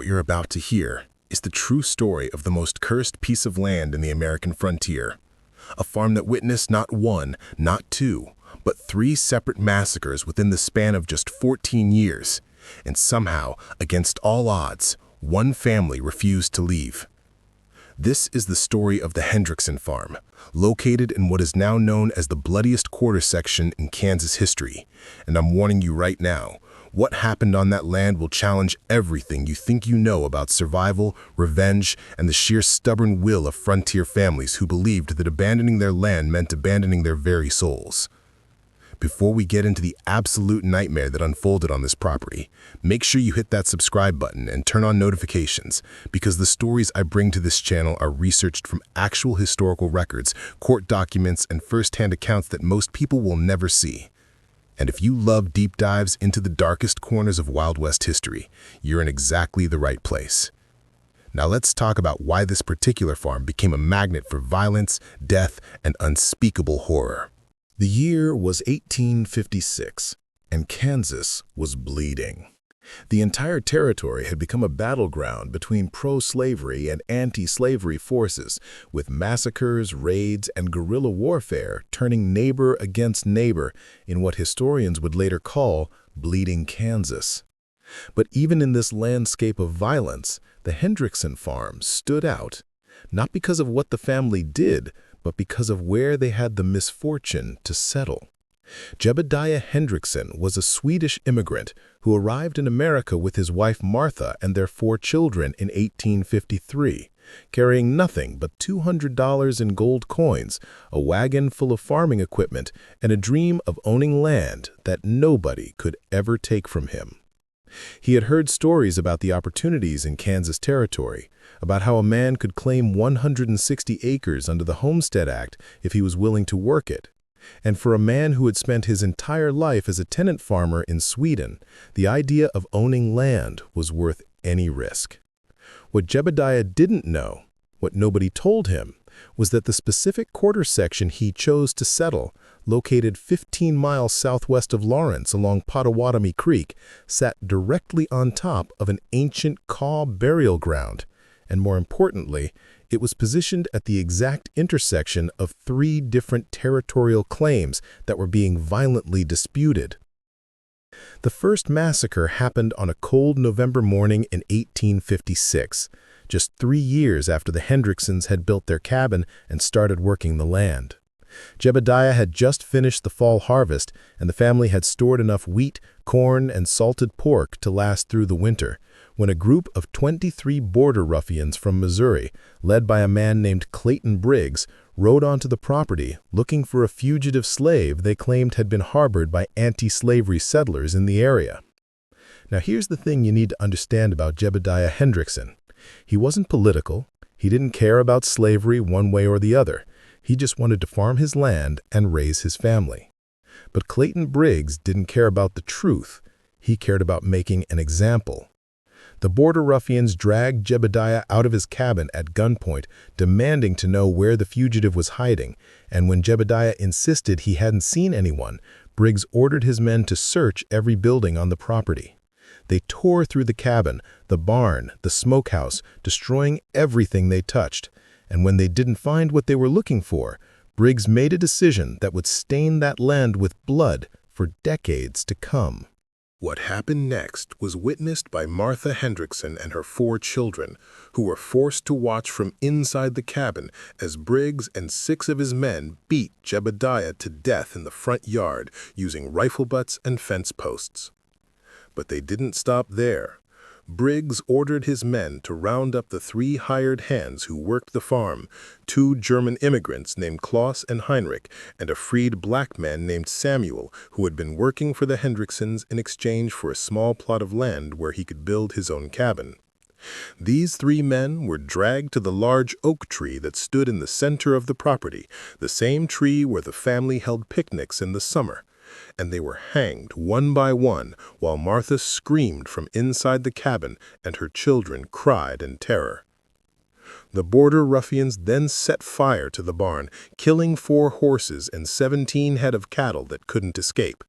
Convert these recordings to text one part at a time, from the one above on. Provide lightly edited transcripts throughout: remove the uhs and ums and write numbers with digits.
What you're about to hear is the true story of the most cursed piece of land in the American frontier. A farm that witnessed not one, not two, but three separate massacres within the span of just 14 years. And somehow, against all odds, one family refused to leave. This is the story of the Hendrickson farm, located in what is now known as the bloodiest quarter section in Kansas history. And I'm warning you right now, what happened on that land will challenge everything you think you know about survival, revenge, and the sheer stubborn will of frontier families who believed that abandoning their land meant abandoning their very souls. Before we get into the absolute nightmare that unfolded on this property, make sure you hit that subscribe button and turn on notifications, because the stories I bring to this channel are researched from actual historical records, court documents, and first-hand accounts that most people will never see. And if you love deep dives into the darkest corners of Wild West history, you're in exactly the right place. Now let's talk about why this particular farm became a magnet for violence, death, and unspeakable horror. The year was 1856, and Kansas was bleeding. The entire territory had become a battleground between pro-slavery and anti-slavery forces, with massacres, raids, and guerrilla warfare turning neighbor against neighbor in what historians would later call Bleeding Kansas. But even in this landscape of violence, the Hendrickson farm stood out, not because of what the family did, but because of where they had the misfortune to settle. Jebediah Hendrickson was a Swedish immigrant who arrived in America with his wife Martha and their 4 children in 1853, carrying nothing but $200 in gold coins, a wagon full of farming equipment, and a dream of owning land that nobody could ever take from him. He had heard stories about the opportunities in Kansas Territory, about how a man could claim 160 acres under the Homestead Act if he was willing to work it. And for a man who had spent his entire life as a tenant farmer in Sweden, the idea of owning land was worth any risk. What Jebediah didn't know, what nobody told him, was that the specific quarter section he chose to settle, located 15 miles southwest of Lawrence along Pottawatomie Creek, sat directly on top of an ancient Kaw burial ground, and more importantly, it was positioned at the exact intersection of 3 different territorial claims that were being violently disputed. The first massacre happened on a cold November morning in 1856, just 3 years after the Hendricksons had built their cabin and started working the land. Jebediah had just finished the fall harvest, and the family had stored enough wheat, corn, and salted pork to last through the winter, when a group of 23 border ruffians from Missouri, led by a man named Clayton Briggs, rode onto the property looking for a fugitive slave they claimed had been harbored by anti-slavery settlers in the area. Now here's the thing you need to understand about Jebediah Hendrickson. He wasn't political. He didn't care about slavery one way or the other. He just wanted to farm his land and raise his family. But Clayton Briggs didn't care about the truth. He cared about making an example. The border ruffians dragged Jebediah out of his cabin at gunpoint, demanding to know where the fugitive was hiding, and when Jebediah insisted he hadn't seen anyone, Briggs ordered his men to search every building on the property. They tore through the cabin, the barn, the smokehouse, destroying everything they touched. And when they didn't find what they were looking for, Briggs made a decision that would stain that land with blood for decades to come. What happened next was witnessed by Martha Hendrickson and her 4 children, who were forced to watch from inside the cabin as Briggs and 6 of his men beat Jebediah to death in the front yard using rifle butts and fence posts. But they didn't stop there. Briggs ordered his men to round up the 3 hired hands who worked the farm, 2 German immigrants named Klaus and Heinrich, and a freed black man named Samuel, who had been working for the Hendricksons in exchange for a small plot of land where he could build his own cabin. These 3 men were dragged to the large oak tree that stood in the center of the property, the same tree where the family held picnics in the summer. And they were hanged one by one while Martha screamed from inside the cabin and her children cried in terror. The border ruffians then set fire to the barn, killing 4 horses and 17 head of cattle that couldn't escape.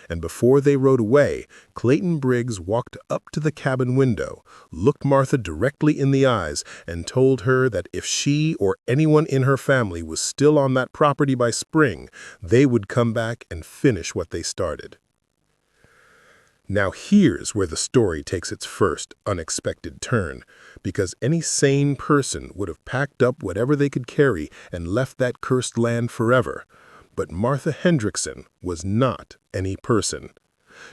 and before they rode away, Clayton Briggs walked up to the cabin window, looked Martha directly in the eyes, and told her that if she or anyone in her family was still on that property by spring, they would come back and finish what they started. Now here's where the story takes its first unexpected turn, because any sane person would have packed up whatever they could carry and left that cursed land forever. But Martha Hendrickson was not any person.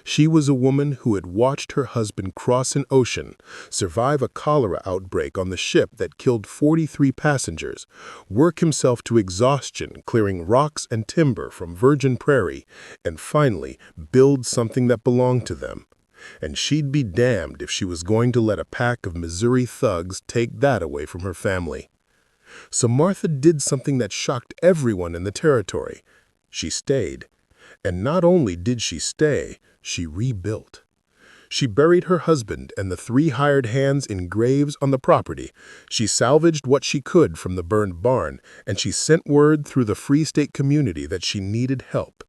She was a woman who had watched her husband cross an ocean, survive a cholera outbreak on the ship that killed 43 passengers, work himself to exhaustion clearing rocks and timber from virgin prairie, and finally build something that belonged to them. And she'd be damned if she was going to let a pack of Missouri thugs take that away from her family. So Martha did something that shocked everyone in the territory. She stayed. And not only did she stay, she rebuilt. She buried her husband and the 3 hired hands in graves on the property. She salvaged what she could from the burned barn, and she sent word through the Free State community that she needed help.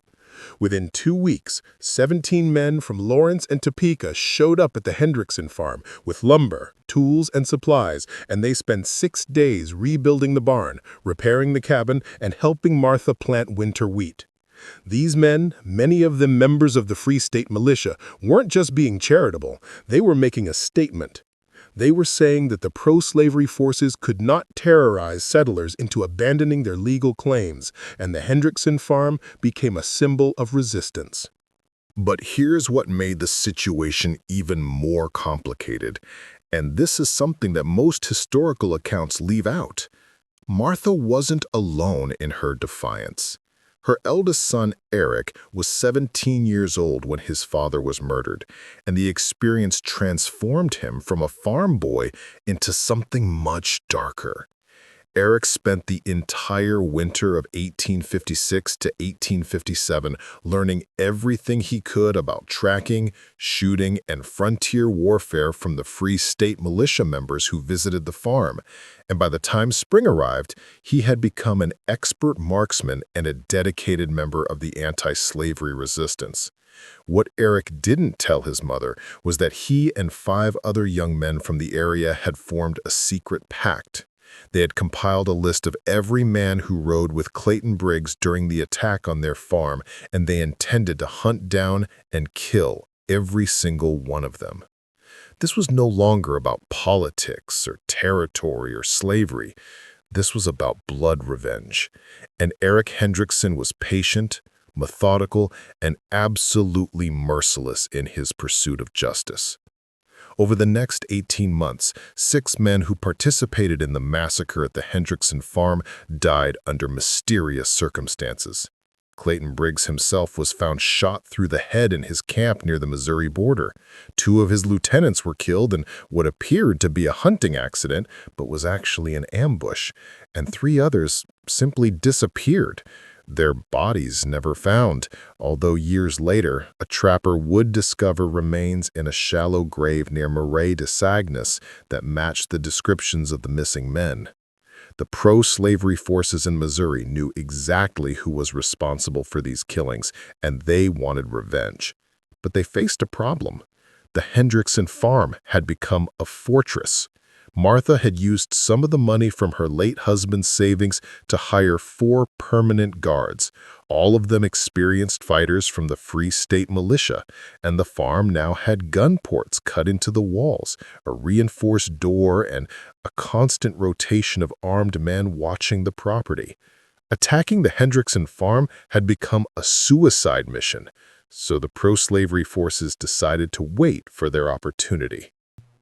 Within 2 weeks, 17 men from Lawrence and Topeka showed up at the Hendrickson farm with lumber, tools, and supplies, and they spent 6 days rebuilding the barn, repairing the cabin, and helping Martha plant winter wheat. These men, many of them members of the Free State militia, weren't just being charitable, they were making a statement. They were saying that the pro-slavery forces could not terrorize settlers into abandoning their legal claims, and the Hendrickson farm became a symbol of resistance. But here's what made the situation even more complicated, and this is something that most historical accounts leave out. Martha wasn't alone in her defiance. Her eldest son, Eric, was 17 years old when his father was murdered, and the experience transformed him from a farm boy into something much darker. Eric spent the entire winter of 1856 to 1857 learning everything he could about tracking, shooting, and frontier warfare from the Free State militia members who visited the farm, and by the time spring arrived, he had become an expert marksman and a dedicated member of the anti-slavery resistance. What Eric didn't tell his mother was that he and 5 other young men from the area had formed a secret pact. They had compiled a list of every man who rode with Clayton Briggs during the attack on their farm, and they intended to hunt down and kill every single one of them. This was no longer about politics or territory or slavery. This was about blood revenge. And Eric Hendrickson was patient, methodical, and absolutely merciless in his pursuit of justice. Over the next 18 months, 6 men who participated in the massacre at the Hendrickson farm died under mysterious circumstances. Clayton Briggs himself was found shot through the head in his camp near the Missouri border. 2 of his lieutenants were killed in what appeared to be a hunting accident, but was actually an ambush, and 3 others simply disappeared. Their bodies never found, although years later, a trapper would discover remains in a shallow grave near Marais de Sagnes that matched the descriptions of the missing men. The pro-slavery forces in Missouri knew exactly who was responsible for these killings, and they wanted revenge. But they faced a problem. The Hendrickson farm had become a fortress. Martha had used some of the money from her late husband's savings to hire 4 permanent guards, all of them experienced fighters from the Free State militia, and the farm now had gun ports cut into the walls, a reinforced door, and a constant rotation of armed men watching the property. Attacking the Hendrickson farm had become a suicide mission, so the pro-slavery forces decided to wait for their opportunity.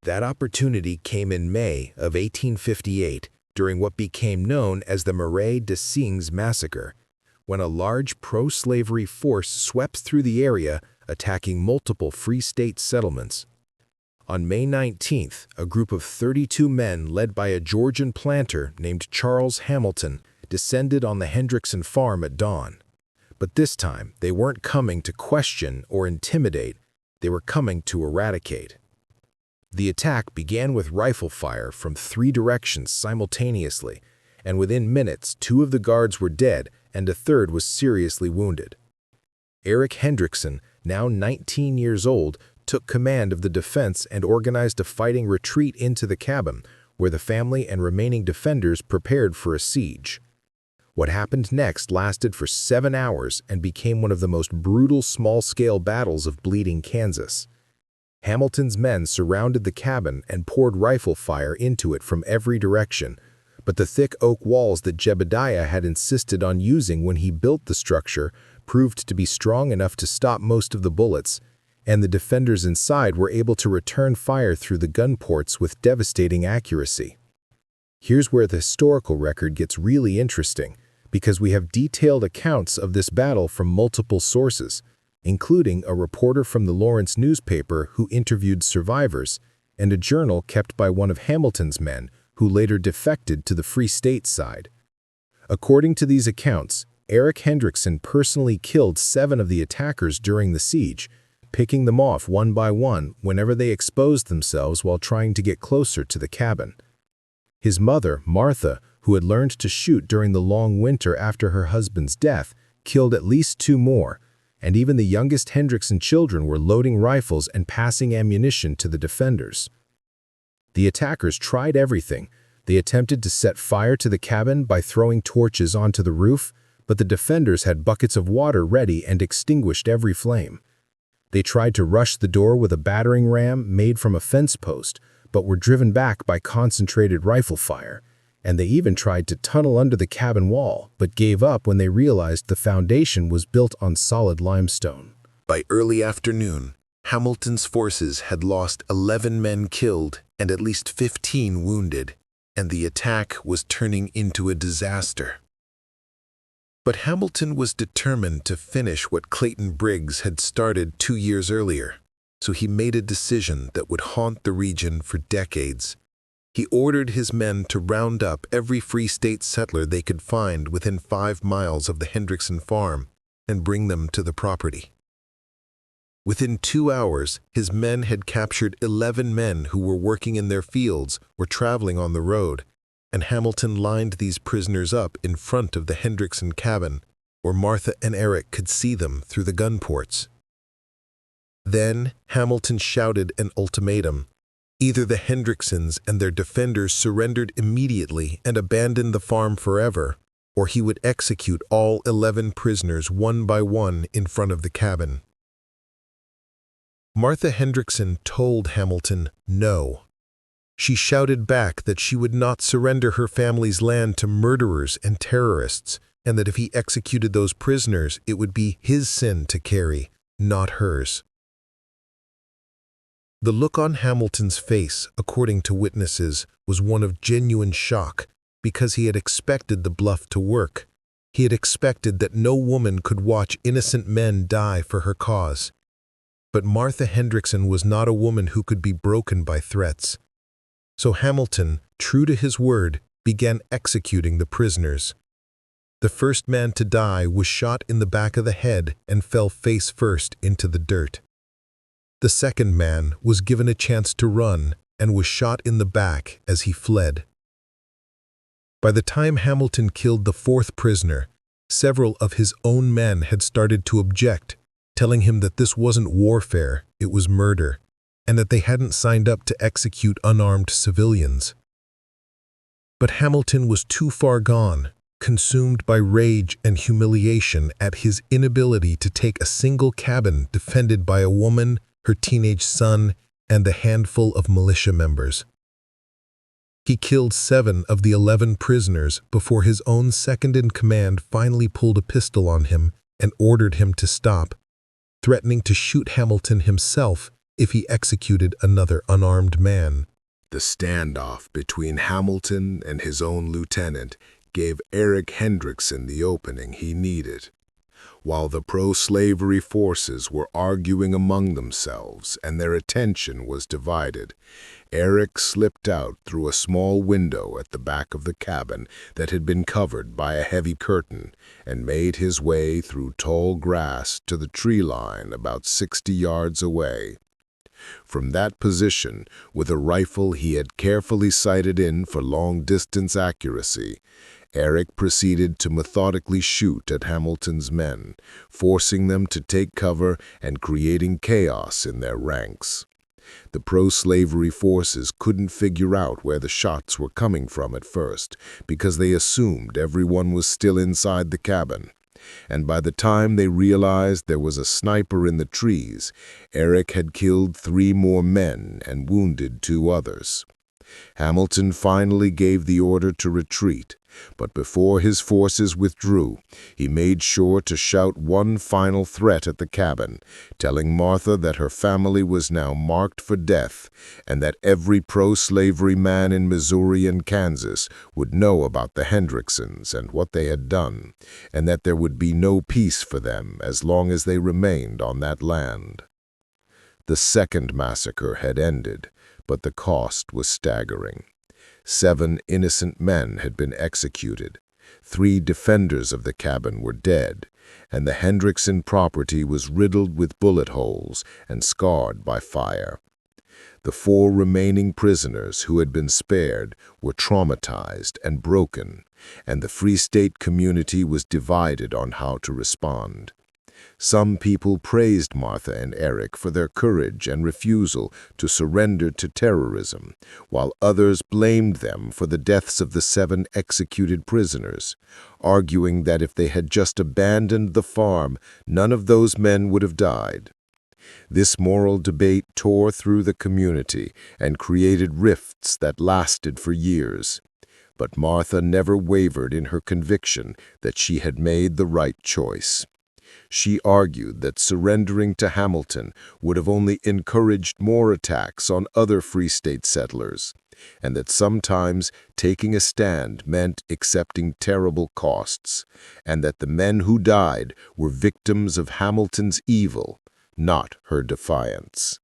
That opportunity came in May of 1858 during what became known as the Marais de Sagnes massacre, when a large pro-slavery force swept through the area, attacking multiple Free State settlements. On May 19th, a group of 32 men led by a Georgian planter named Charles Hamilton descended on the Hendrickson farm at dawn. But this time, they weren't coming to question or intimidate, they were coming to eradicate. The attack began with rifle fire from 3 directions simultaneously, and within minutes 2 of the guards were dead and a 3rd was seriously wounded. Eric Hendrickson, now 19 years old, took command of the defense and organized a fighting retreat into the cabin, where the family and remaining defenders prepared for a siege. What happened next lasted for 7 hours and became one of the most brutal small-scale battles of Bleeding Kansas. Hamilton's men surrounded the cabin and poured rifle fire into it from every direction, but the thick oak walls that Jebediah had insisted on using when he built the structure proved to be strong enough to stop most of the bullets, and the defenders inside were able to return fire through the gun ports with devastating accuracy. Here's where the historical record gets really interesting, because we have detailed accounts of this battle from multiple sources, including a reporter from the Lawrence newspaper who interviewed survivors, and a journal kept by one of Hamilton's men who later defected to the Free State side. According to these accounts, Eric Hendrickson personally killed 7 of the attackers during the siege, picking them off one by one whenever they exposed themselves while trying to get closer to the cabin. His mother, Martha, who had learned to shoot during the long winter after her husband's death, killed at least 2 more, and even the youngest Hendrickson children were loading rifles and passing ammunition to the defenders. The attackers tried everything. They attempted to set fire to the cabin by throwing torches onto the roof, but the defenders had buckets of water ready and extinguished every flame. They tried to rush the door with a battering ram made from a fence post, but were driven back by concentrated rifle fire, and they even tried to tunnel under the cabin wall, but gave up when they realized the foundation was built on solid limestone. By early afternoon, Hamilton's forces had lost 11 men killed and at least 15 wounded, and the attack was turning into a disaster. But Hamilton was determined to finish what Clayton Briggs had started 2 years earlier, so he made a decision that would haunt the region for decades. He ordered his men to round up every Free State settler they could find within 5 miles of the Hendrickson farm and bring them to the property. Within 2 hours, his men had captured 11 men who were working in their fields or traveling on the road, and Hamilton lined these prisoners up in front of the Hendrickson cabin, where Martha and Eric could see them through the gun ports. Then Hamilton shouted an ultimatum. Either the Hendricksons and their defenders surrendered immediately and abandoned the farm forever, or he would execute all 11 prisoners one by one in front of the cabin. Martha Hendrickson told Hamilton no. She shouted back that she would not surrender her family's land to murderers and terrorists, and that if he executed those prisoners, it would be his sin to carry, not hers. The look on Hamilton's face, according to witnesses, was one of genuine shock, because he had expected the bluff to work. He had expected that no woman could watch innocent men die for her cause. But Martha Hendrickson was not a woman who could be broken by threats. So Hamilton, true to his word, began executing the prisoners. The first man to die was shot in the back of the head and fell face first into the dirt. The second man was given a chance to run and was shot in the back as he fled. By the time Hamilton killed the 4th prisoner, several of his own men had started to object, telling him that this wasn't warfare, it was murder, and that they hadn't signed up to execute unarmed civilians. But Hamilton was too far gone, consumed by rage and humiliation at his inability to take a single cabin defended by a woman, her teenage son, and a handful of militia members. He killed 7 of the 11 prisoners before his own second-in-command finally pulled a pistol on him and ordered him to stop, threatening to shoot Hamilton himself if he executed another unarmed man. The standoff between Hamilton and his own lieutenant gave Eric Hendrickson the opening he needed. While the pro-slavery forces were arguing among themselves and their attention was divided, Eric slipped out through a small window at the back of the cabin that had been covered by a heavy curtain and made his way through tall grass to the tree line about 60 yards away. From that position, with a rifle he had carefully sighted in for long-distance accuracy, Eric proceeded to methodically shoot at Hamilton's men, forcing them to take cover and creating chaos in their ranks. The pro-slavery forces couldn't figure out where the shots were coming from at first because they assumed everyone was still inside the cabin. And by the time they realized there was a sniper in the trees, Eric had killed 3 more men and wounded 2 others. Hamilton finally gave the order to retreat, but before his forces withdrew, he made sure to shout one final threat at the cabin, telling Martha that her family was now marked for death and that every pro-slavery man in Missouri and Kansas would know about the Hendricksons and what they had done, and that there would be no peace for them as long as they remained on that land. The second massacre had ended, but the cost was staggering. 7 innocent men had been executed, 3 defenders of the cabin were dead, and the Hendrickson property was riddled with bullet holes and scarred by fire. The 4 remaining prisoners who had been spared were traumatized and broken, and the Free State community was divided on how to respond. Some people praised Martha and Eric for their courage and refusal to surrender to terrorism, while others blamed them for the deaths of the 7 executed prisoners, arguing that if they had just abandoned the farm, none of those men would have died. This moral debate tore through the community and created rifts that lasted for years. But Martha never wavered in her conviction that she had made the right choice. She argued that surrendering to Hamilton would have only encouraged more attacks on other Free State settlers, and that sometimes taking a stand meant accepting terrible costs, and that the men who died were victims of Hamilton's evil, not her defiance.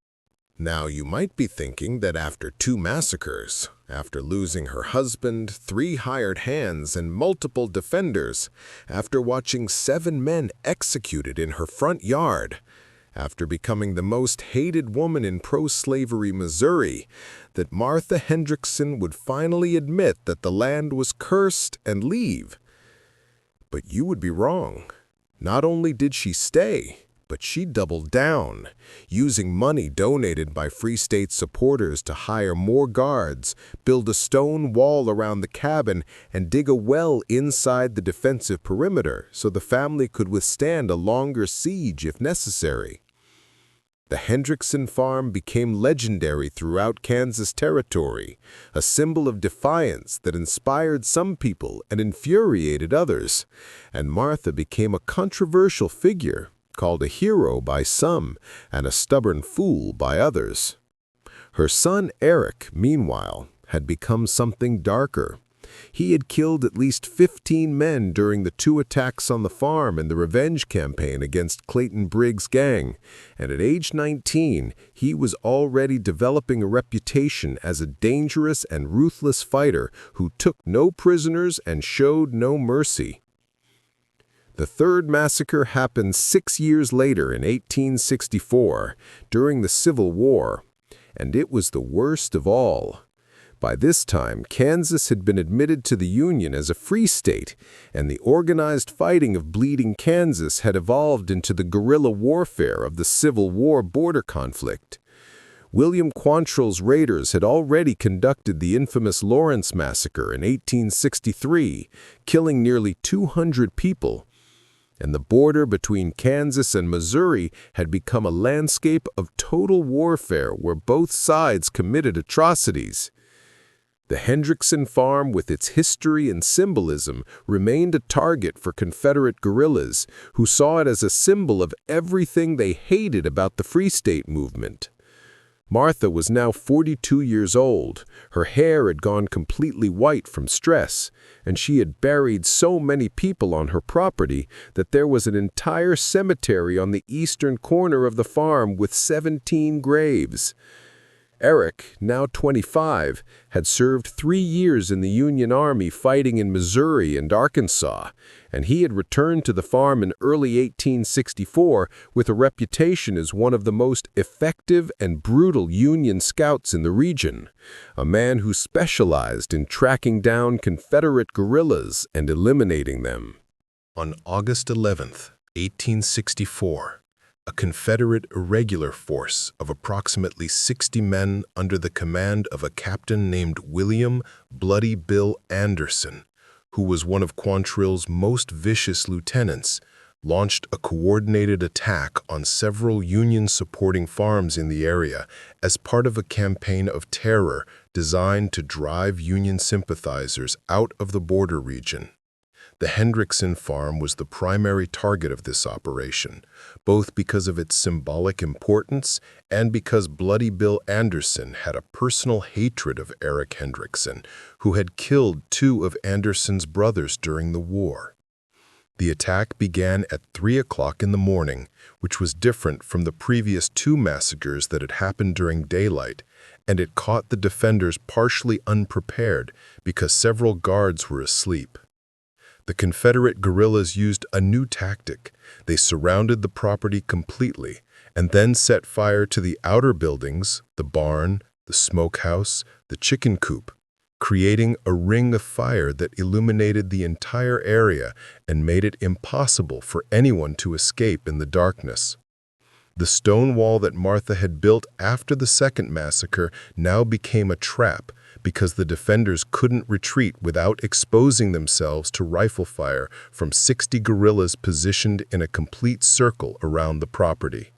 Now, you might be thinking that after 2 massacres, after losing her husband, 3 hired hands, and multiple defenders, after watching 7 men executed in her front yard, after becoming the most hated woman in pro-slavery Missouri, that Martha Hendrickson would finally admit that the land was cursed and leave. But you would be wrong. Not only did she stay, but she doubled down, using money donated by Free State supporters to hire more guards, build a stone wall around the cabin, and dig a well inside the defensive perimeter so the family could withstand a longer siege if necessary. The Hendrickson farm became legendary throughout Kansas territory, a symbol of defiance that inspired some people and infuriated others, and Martha became a controversial figure, called a hero by some and a stubborn fool by others. Her son Eric, meanwhile, had become something darker. He had killed at least 15 men during the 2 attacks on the farm and the revenge campaign against Clayton Briggs' gang, and at age 19, he was already developing a reputation as a dangerous and ruthless fighter who took no prisoners and showed no mercy. The 3rd massacre happened 6 years later in 1864, during the Civil War, and it was the worst of all. By this time, Kansas had been admitted to the Union as a free state, and the organized fighting of Bleeding Kansas had evolved into the guerrilla warfare of the Civil War border conflict. William Quantrill's raiders had already conducted the infamous Lawrence Massacre in 1863, killing nearly 200 people, and the border between Kansas and Missouri had become a landscape of total warfare where both sides committed atrocities. The Hendrickson farm, with its history and symbolism, remained a target for Confederate guerrillas, who saw it as a symbol of everything they hated about the Free State movement. Martha was now 42 years old. Her hair had gone completely white from stress, and she had buried so many people on her property that there was an entire cemetery on the eastern corner of the farm with 17 graves. Eric, now 25, had served 3 years in the Union Army fighting in Missouri and Arkansas, and he had returned to the farm in early 1864 with a reputation as one of the most effective and brutal Union scouts in the region, a man who specialized in tracking down Confederate guerrillas and eliminating them. On August 11th, 1864, a Confederate irregular force of approximately 60 men under the command of a captain named William "Bloody Bill" Anderson, who was one of Quantrill's most vicious lieutenants, launched a coordinated attack on several Union-supporting farms in the area as part of a campaign of terror designed to drive Union sympathizers out of the border region. The Hendrickson farm was the primary target of this operation, both because of its symbolic importance and because Bloody Bill Anderson had a personal hatred of Eric Hendrickson, who had killed 2 of Anderson's brothers during the war. The attack began at 3 o'clock in the morning, which was different from the previous 2 massacres that had happened during daylight, and it caught the defenders partially unprepared because several guards were asleep. The Confederate guerrillas used a new tactic. They surrounded the property completely and then set fire to the outer buildings, the barn, the smokehouse, the chicken coop, creating a ring of fire that illuminated the entire area and made it impossible for anyone to escape in the darkness. The stone wall that Martha had built after the second massacre now became a trap because the defenders couldn't retreat without exposing themselves to rifle fire from 60 guerrillas positioned in a complete circle around the property.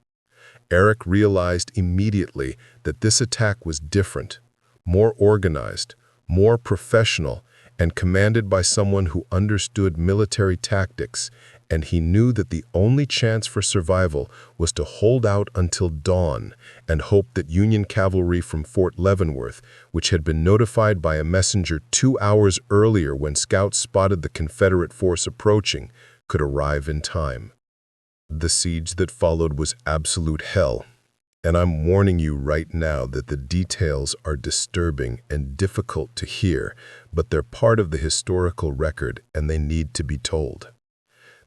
Eric realized immediately that this attack was different, more organized, more professional, and commanded by someone who understood military tactics, and he knew that the only chance for survival was to hold out until dawn and hope that Union cavalry from Fort Leavenworth, which had been notified by a messenger 2 hours earlier when scouts spotted the Confederate force approaching, could arrive in time. The siege that followed was absolute hell, and I'm warning you right now that the details are disturbing and difficult to hear, but they're part of the historical record and they need to be told.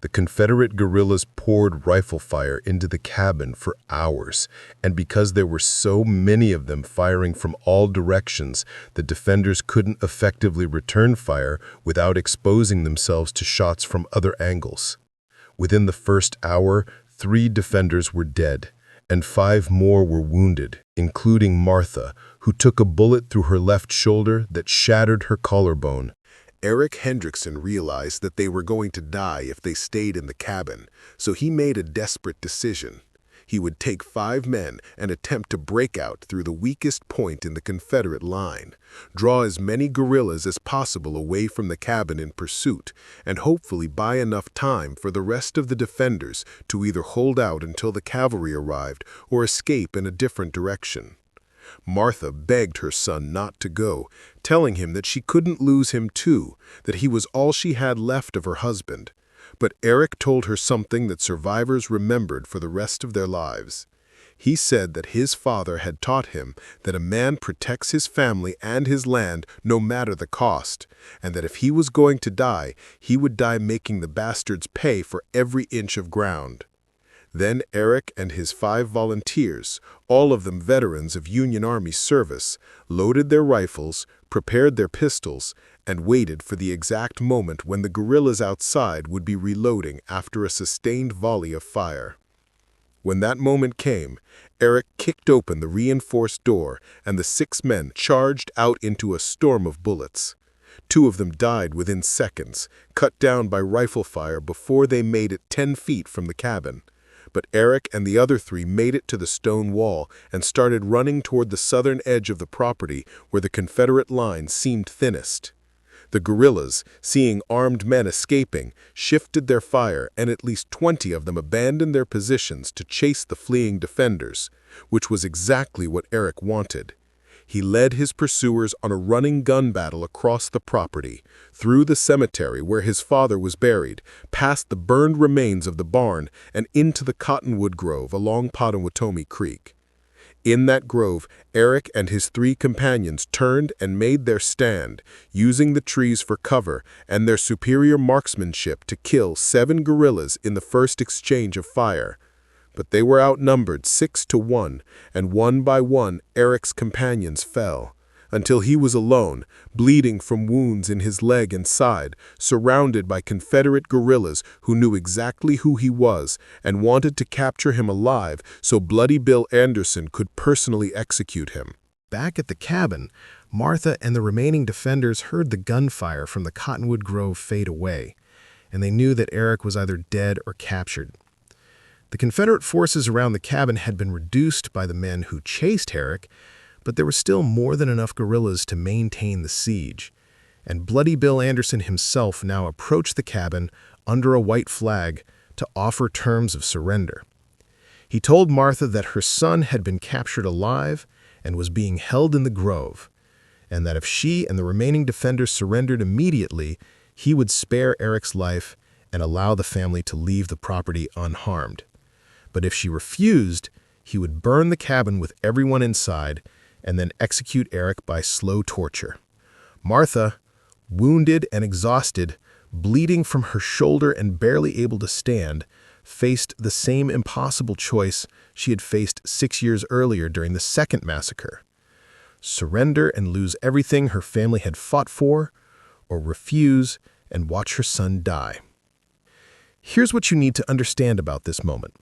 The Confederate guerrillas poured rifle fire into the cabin for hours, and because there were so many of them firing from all directions, the defenders couldn't effectively return fire without exposing themselves to shots from other angles. Within the first hour, 3 defenders were dead, and 5 more were wounded, including Martha, who took a bullet through her left shoulder that shattered her collarbone. Eric Hendrickson realized that they were going to die if they stayed in the cabin, so he made a desperate decision. He would take 5 men and attempt to break out through the weakest point in the Confederate line, draw as many guerrillas as possible away from the cabin in pursuit, and hopefully buy enough time for the rest of the defenders to either hold out until the cavalry arrived or escape in a different direction. Martha begged her son not to go, telling him that she couldn't lose him too, that he was all she had left of her husband. But Eric told her something that survivors remembered for the rest of their lives. He said that his father had taught him that a man protects his family and his land no matter the cost, and that if he was going to die, he would die making the bastards pay for every inch of ground. Then Eric and his 5 volunteers, all of them veterans of Union Army service, loaded their rifles, prepared their pistols, and waited for the exact moment when the guerrillas outside would be reloading after a sustained volley of fire. When that moment came, Eric kicked open the reinforced door, and the 6 men charged out into a storm of bullets. 2 of them died within seconds, cut down by rifle fire before they made it 10 feet from the cabin. But Eric and the other 3 made it to the stone wall and started running toward the southern edge of the property where the Confederate line seemed thinnest. The guerrillas, seeing armed men escaping, shifted their fire, and at least 20 of them abandoned their positions to chase the fleeing defenders, which was exactly what Eric wanted. He led his pursuers on a running gun battle across the property, through the cemetery where his father was buried, past the burned remains of the barn, and into the cottonwood grove along Potawatomi Creek. In that grove, Eric and his 3 companions turned and made their stand, using the trees for cover and their superior marksmanship to kill 7 guerrillas in the first exchange of fire. But they were outnumbered 6 to 1, and one by one Eric's companions fell, until he was alone, bleeding from wounds in his leg and side, surrounded by Confederate guerrillas who knew exactly who he was and wanted to capture him alive so Bloody Bill Anderson could personally execute him. Back at the cabin, Martha and the remaining defenders heard the gunfire from the cottonwood grove fade away, and they knew that Eric was either dead or captured. The Confederate forces around the cabin had been reduced by the men who chased Eric, but there were still more than enough guerrillas to maintain the siege, and Bloody Bill Anderson himself now approached the cabin under a white flag to offer terms of surrender. He told Martha that her son had been captured alive and was being held in the grove, and that if she and the remaining defenders surrendered immediately, he would spare Eric's life and allow the family to leave the property unharmed. But if she refused, he would burn the cabin with everyone inside and then execute Eric by slow torture. Martha, wounded and exhausted, bleeding from her shoulder and barely able to stand, faced the same impossible choice she had faced 6 years earlier during the second massacre: surrender and lose everything her family had fought for, or refuse and watch her son die. Here's what you need to understand about this moment,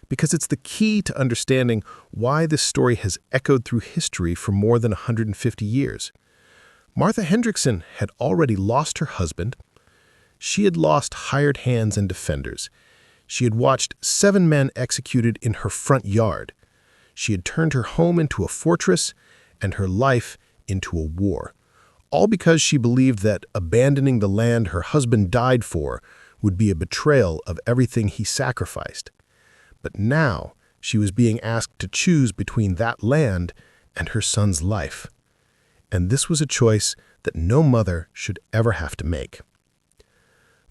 because it's the key to understanding why this story has echoed through history for more than 150 years. Martha Hendrickson had already lost her husband. She had lost hired hands and defenders. She had watched 7 men executed in her front yard. She had turned her home into a fortress and her life into a war, all because she believed that abandoning the land her husband died for would be a betrayal of everything he sacrificed. But now she was being asked to choose between that land and her son's life. And this was a choice that no mother should ever have to make.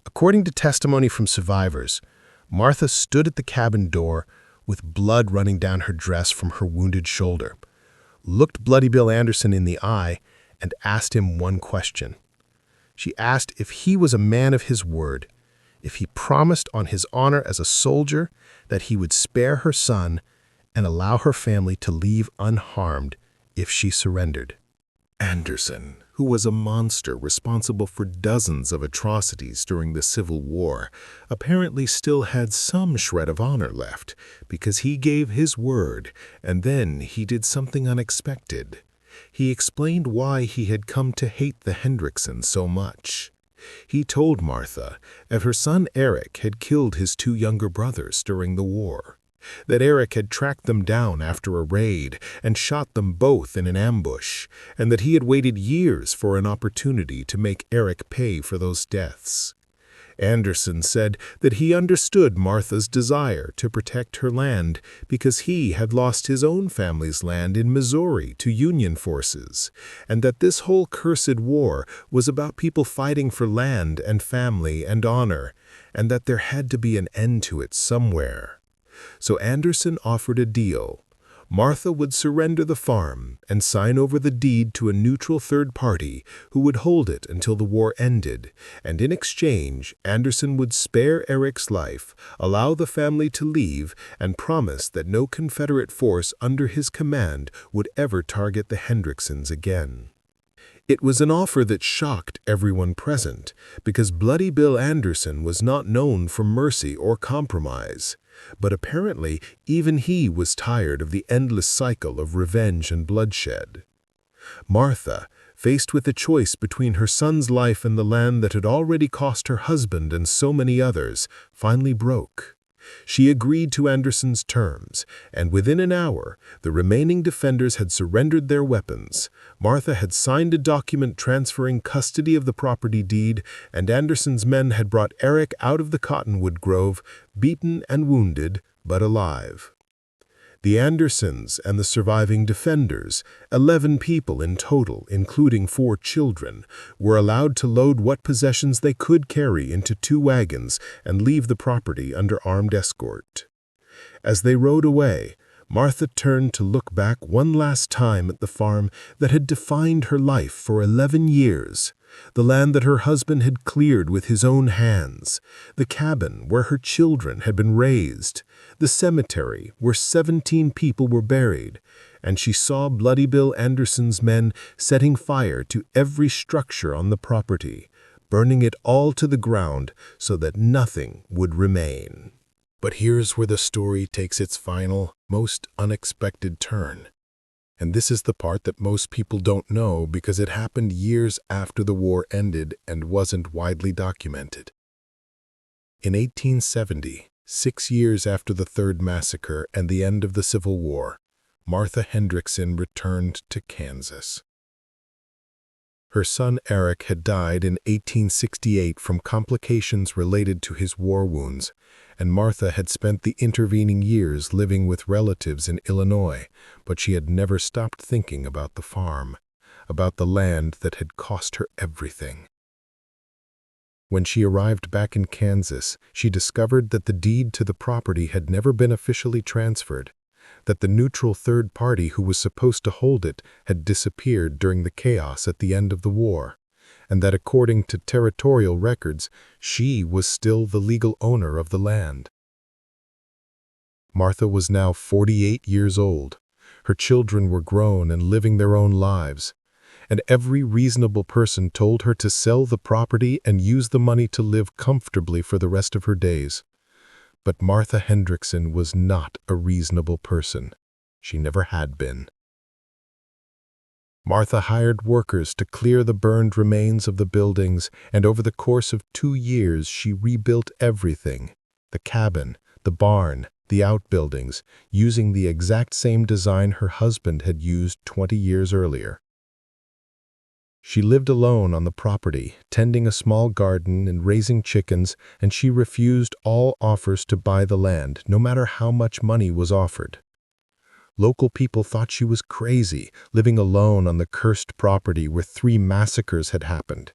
According to testimony from survivors, Martha stood at the cabin door with blood running down her dress from her wounded shoulder, looked Bloody Bill Anderson in the eye, and asked him one question. She asked if he was a man of his word, if he promised on his honor as a soldier that he would spare her son and allow her family to leave unharmed if she surrendered. Anderson, who was a monster responsible for dozens of atrocities during the Civil War, apparently still had some shred of honor left because he gave his word and then he did something unexpected. He explained why he had come to hate the Hendricksons so much. He told Martha that her son Eric had killed his 2 younger brothers during the war, that Eric had tracked them down after a raid and shot them both in an ambush, and that he had waited years for an opportunity to make Eric pay for those deaths. Anderson said that he understood Martha's desire to protect her land because he had lost his own family's land in Missouri to Union forces, and that this whole cursed war was about people fighting for land and family and honor, and that there had to be an end to it somewhere. So Anderson offered a deal. Martha would surrender the farm and sign over the deed to a neutral third party who would hold it until the war ended, and in exchange, Anderson would spare Eric's life, allow the family to leave, and promise that no Confederate force under his command would ever target the Hendricksons again. It was an offer that shocked everyone present, because Bloody Bill Anderson was not known for mercy or compromise. But apparently, even he was tired of the endless cycle of revenge and bloodshed. Martha, faced with a choice between her son's life and the land that had already cost her husband and so many others, finally broke. She agreed to Anderson's terms, and within an hour, the remaining defenders had surrendered their weapons. Martha had signed a document transferring custody of the property deed, and Anderson's men had brought Eric out of the cottonwood grove, beaten and wounded, but alive. The Andersons and the surviving defenders, 11 people in total, including 4 children, were allowed to load what possessions they could carry into 2 wagons and leave the property under armed escort. As they rode away, Martha turned to look back one last time at the farm that had defined her life for 11 years, the land that her husband had cleared with his own hands, the cabin where her children had been raised, the cemetery where 17 people were buried, and she saw Bloody Bill Anderson's men setting fire to every structure on the property, burning it all to the ground so that nothing would remain. But here's where the story takes its final, most unexpected turn. And this is the part that most people don't know because it happened years after the war ended and wasn't widely documented. In 1870, 6 years after the Third Massacre and the end of the Civil War, Martha Hendrickson returned to Kansas. Her son Eric had died in 1868 from complications related to his war wounds, and Martha had spent the intervening years living with relatives in Illinois, but she had never stopped thinking about the farm, about the land that had cost her everything. When she arrived back in Kansas, she discovered that the deed to the property had never been officially transferred, that the neutral third party who was supposed to hold it had disappeared during the chaos at the end of the war, and that according to territorial records, she was still the legal owner of the land. Martha was now 48 years old. Her children were grown and living their own lives, and every reasonable person told her to sell the property and use the money to live comfortably for the rest of her days. But Martha Hendrickson was not a reasonable person. She never had been. Martha hired workers to clear the burned remains of the buildings, and over the course of 2 years she rebuilt everything, the cabin, the barn, the outbuildings, using the exact same design her husband had used 20 years earlier. She lived alone on the property, tending a small garden and raising chickens, and she refused all offers to buy the land, no matter how much money was offered. Local people thought she was crazy, living alone on the cursed property where 3 massacres had happened.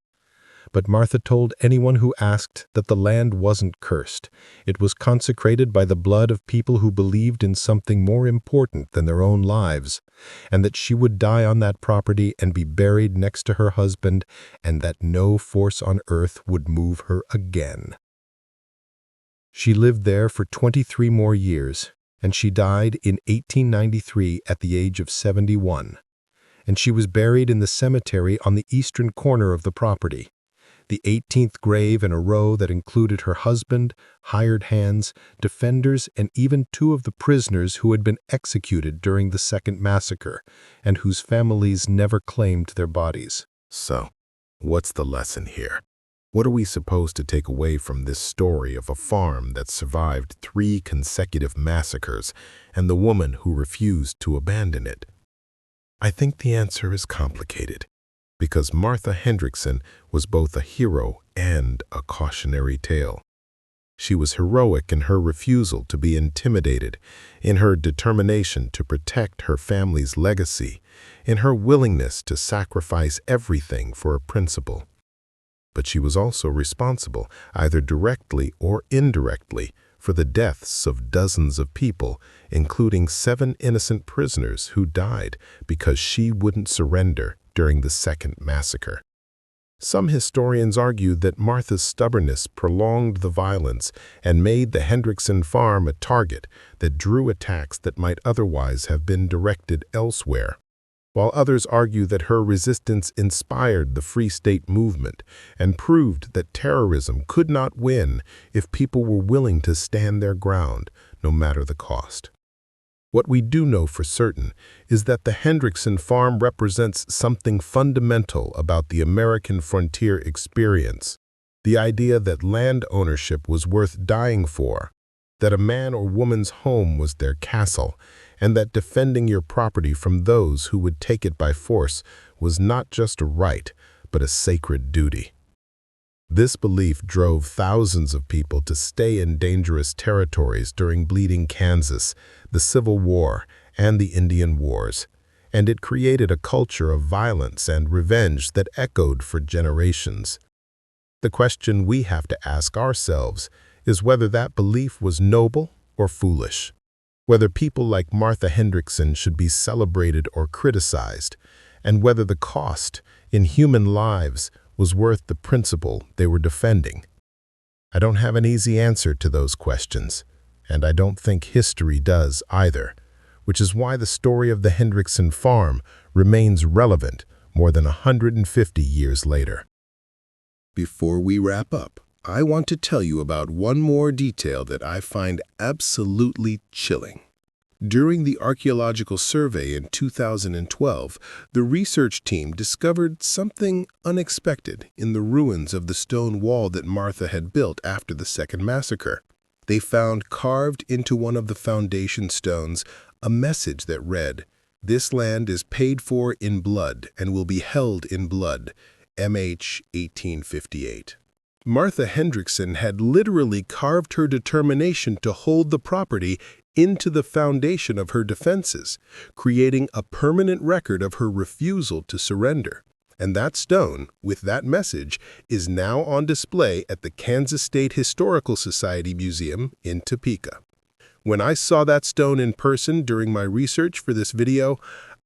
But Martha told anyone who asked that the land wasn't cursed. It was consecrated by the blood of people who believed in something more important than their own lives, and that she would die on that property and be buried next to her husband, and that no force on earth would move her again. She lived there for 23 more years, and she died in 1893 at the age of 71, and she was buried in the cemetery on the eastern corner of the property, the 18th grave in a row that included her husband, hired hands, defenders, and even 2 of the prisoners who had been executed during the Second Massacre, and whose families never claimed their bodies. So, what's the lesson here? What are we supposed to take away from this story of a farm that survived 3 consecutive massacres and the woman who refused to abandon it? I think the answer is complicated, because Martha Hendrickson was both a hero and a cautionary tale. She was heroic in her refusal to be intimidated, in her determination to protect her family's legacy, in her willingness to sacrifice everything for a principle. But she was also responsible, either directly or indirectly, for the deaths of dozens of people, including 7 innocent prisoners who died because she wouldn't surrender during the Second Massacre. Some historians argue that Martha's stubbornness prolonged the violence and made the Hendrickson farm a target that drew attacks that might otherwise have been directed elsewhere, while others argue that her resistance inspired the Free State movement and proved that terrorism could not win if people were willing to stand their ground, no matter the cost. What we do know for certain is that the Hendrickson farm represents something fundamental about the American frontier experience, the idea that land ownership was worth dying for, that a man or woman's home was their castle, and that defending your property from those who would take it by force was not just a right, but a sacred duty. This belief drove thousands of people to stay in dangerous territories during Bleeding Kansas, the Civil War, and the Indian Wars, and it created a culture of violence and revenge that echoed for generations. The question we have to ask ourselves is whether that belief was noble or foolish. whether people like Martha Hendrickson should be celebrated or criticized, and whether the cost in human lives was worth the principle they were defending. I don't have an easy answer to those questions, and I don't think history does either, which is why the story of the Hendrickson farm remains relevant more than 150 years later. Before we wrap up, I want to tell you about one more detail that I find absolutely chilling. During the archaeological survey in 2012, the research team discovered something unexpected in the ruins of the stone wall that Martha had built after the second massacre. They found carved into one of the foundation stones a message that read, "This land is paid for in blood and will be held in blood, MH 1858. Martha Hendrickson had literally carved her determination to hold the property into the foundation of her defenses, creating a permanent record of her refusal to surrender. And that stone, with that message, is now on display at the Kansas State Historical Society Museum in Topeka. When I saw that stone in person during my research for this video,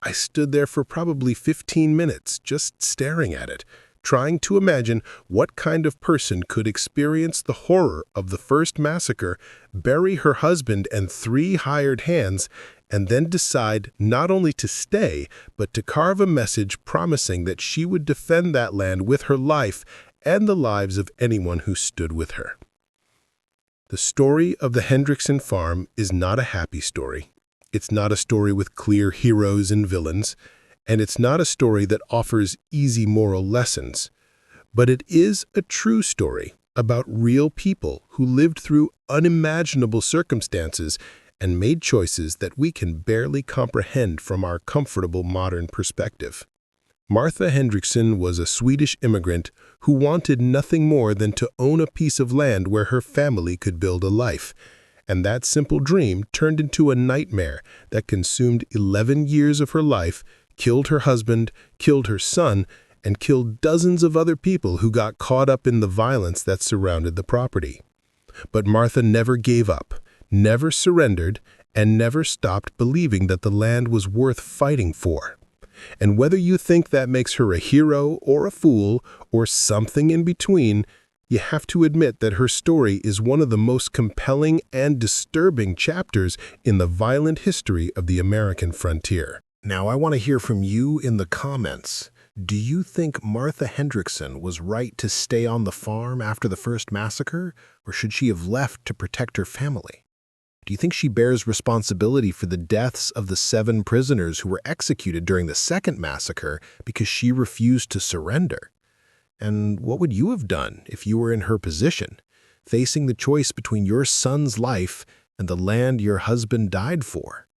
I stood there for probably 15 minutes just staring at it, trying to imagine what kind of person could experience the horror of the first massacre, bury her husband and 3 hired hands, and then decide not only to stay, but to carve a message promising that she would defend that land with her life and the lives of anyone who stood with her. The story of the Hendrickson farm is not a happy story. It's not a story with clear heroes and villains, and it's not a story that offers easy moral lessons. But it is a true story about real people who lived through unimaginable circumstances and made choices that we can barely comprehend from our comfortable modern perspective. Martha Hendrickson was a Swedish immigrant who wanted nothing more than to own a piece of land where her family could build a life. And that simple dream turned into a nightmare that consumed 11 years of her life, killed her husband, killed her son, and killed dozens of other people who got caught up in the violence that surrounded the property. But Martha never gave up, never surrendered, and never stopped believing that the land was worth fighting for. And whether you think that makes her a hero or a fool or something in between, you have to admit that her story is one of the most compelling and disturbing chapters in the violent history of the American frontier. Now, I want to hear from you in the comments. Do you think Martha Hendrickson was right to stay on the farm after the first massacre, or should she have left to protect her family? Do you think she bears responsibility for the deaths of the 7 prisoners who were executed during the second massacre because she refused to surrender? And what would you have done if you were in her position, facing the choice between your son's life and the land your husband died for?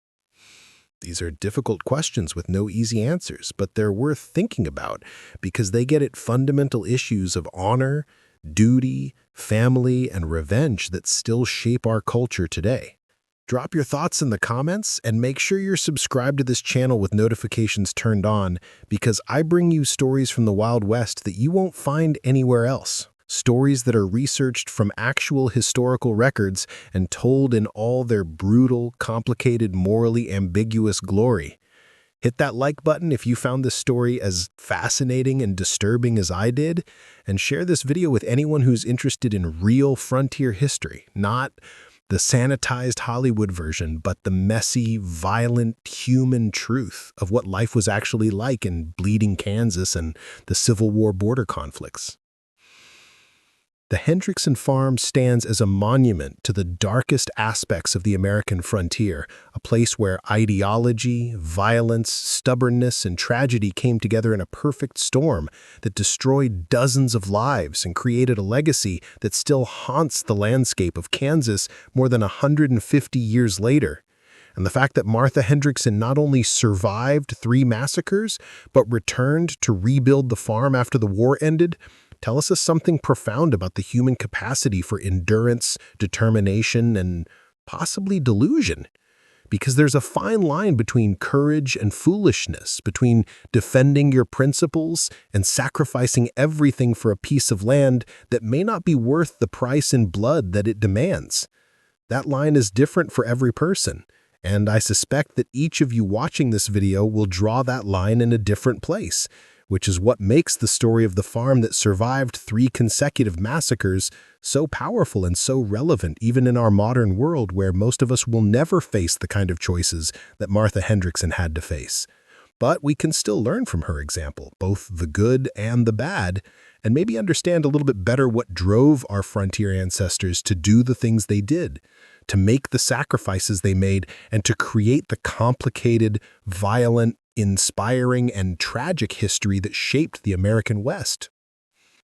These are difficult questions with no easy answers, but they're worth thinking about because they get at fundamental issues of honor, duty, family, and revenge that still shape our culture today. Drop your thoughts in the comments and make sure you're subscribed to this channel with notifications turned on because I bring you stories from the Wild West that you won't find anywhere else. Stories that are researched from actual historical records and told in all their brutal, complicated, morally ambiguous glory. Hit that like button if you found this story as fascinating and disturbing as I did, and share this video with anyone who's interested in real frontier history, not the sanitized Hollywood version, but the messy, violent, human truth of what life was actually like in bleeding Kansas and the Civil War border conflicts. The Hendrickson farm stands as a monument to the darkest aspects of the American frontier, a place where ideology, violence, stubbornness, and tragedy came together in a perfect storm that destroyed dozens of lives and created a legacy that still haunts the landscape of Kansas more than 150 years later. And the fact that Martha Hendrickson not only survived 3 massacres, but returned to rebuild the farm after the war ended, tells us something profound about the human capacity for endurance, determination, and possibly delusion. Because there's a fine line between courage and foolishness, between defending your principles and sacrificing everything for a piece of land that may not be worth the price in blood that it demands. That line is different for every person, And I suspect that each of you watching this video will draw that line in a different place, which is what makes the story of the farm that survived 3 consecutive massacres so powerful and so relevant even in our modern world where most of us will never face the kind of choices that Martha Hendrickson had to face. But we can still learn from her example, both the good and the bad, and maybe understand a little bit better what drove our frontier ancestors to do the things they did, to make the sacrifices they made, and to create the complicated, violent, inspiring, and tragic history that shaped the American West.